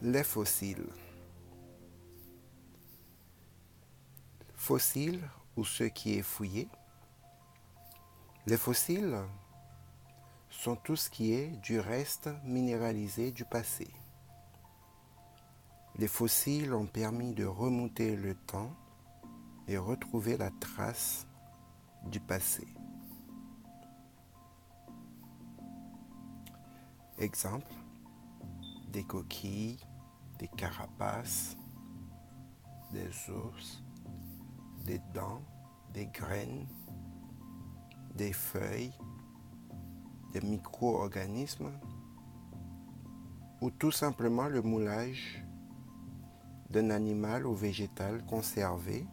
Les fossiles. Fossiles ou ce qui est fouillé. Les fossiles sont tout ce qui est du reste minéralisé du passé. Les fossiles ont permis de remonter le temps et retrouver la trace du passé. Exemple, des coquilles, des carapaces, des os, des dents, des graines, des feuilles, des micro-organismes ou tout simplement le moulage d'un animal ou végétal conservé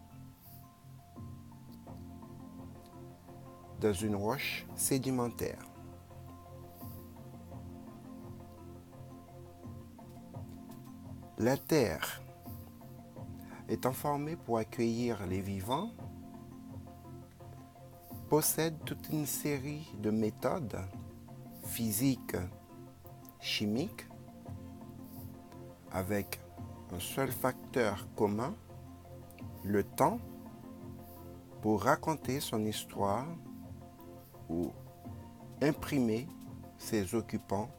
dans une roche sédimentaire. La Terre étant formée pour accueillir les vivants, possède toute une série de méthodes physiques, chimiques, avec un seul facteur commun, le temps, pour raconter son histoire ou imprimer ses occupants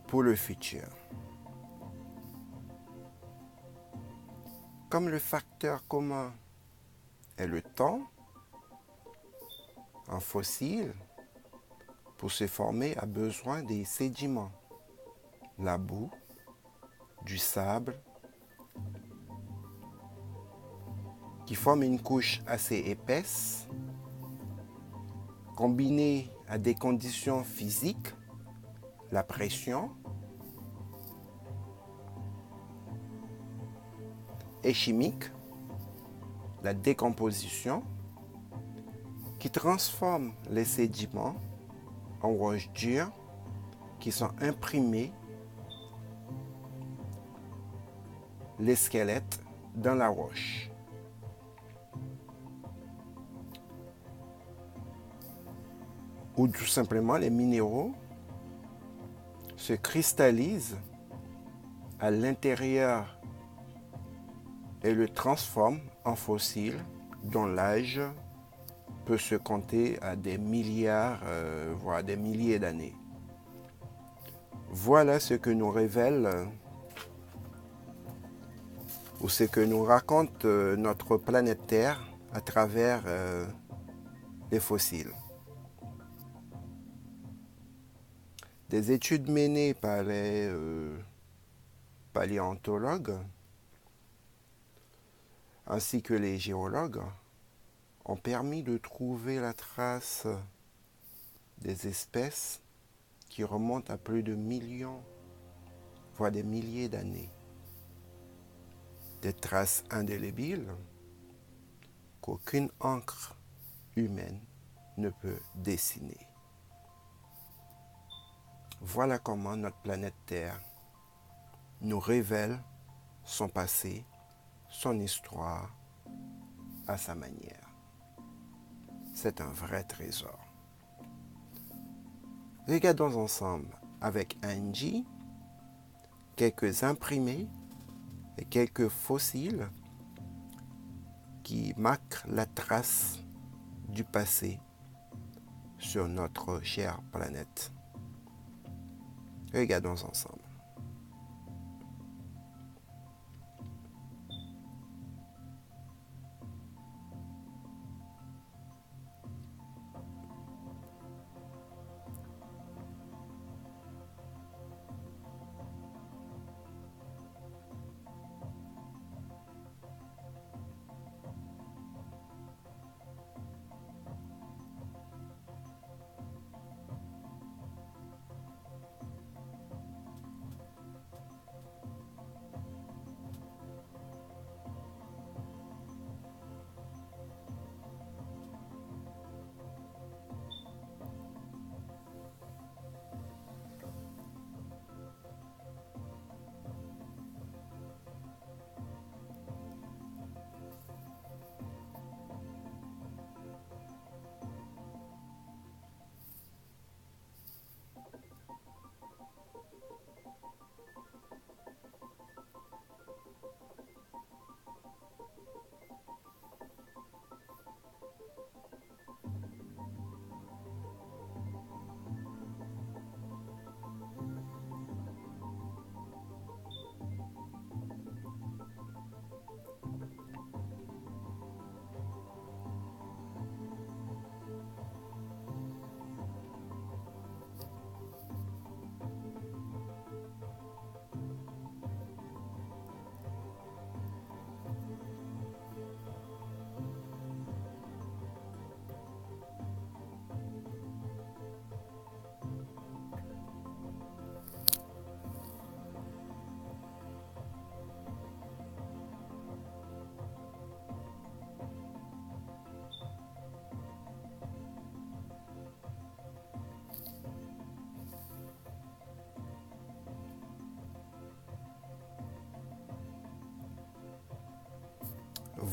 pour le futur. Comme le facteur commun est le temps, un fossile, pour se former, a besoin des sédiments, la boue, du sable, qui forment une couche assez épaisse, combinée à des conditions physiques, la pression, et chimique, la décomposition, qui transforme les sédiments en roches dures qui sont imprimées, les squelettes dans la roche. Ou tout simplement les minéraux se cristallisent à l'intérieur et le transforment en fossiles dont l'âge peut se compter à des milliards, voire des milliers d'années. Voilà ce que nous révèle ou ce que nous raconte notre planète Terre à travers les fossiles. Des études menées par les paléontologues ainsi que les géologues ont permis de trouver la trace des espèces qui remontent à plus de millions, voire des milliers d'années. Des traces indélébiles qu'aucune encre humaine ne peut dessiner. Voilà comment notre planète Terre nous révèle son passé, son histoire, à sa manière. C'est un vrai trésor. Regardons ensemble avec Angie quelques imprimés et quelques fossiles qui marquent la trace du passé sur notre chère planète. Regardons ensemble.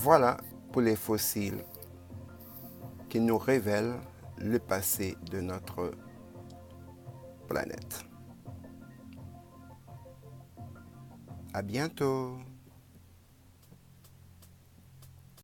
Voilà pour les fossiles qui nous révèlent le passé de notre planète. À bientôt.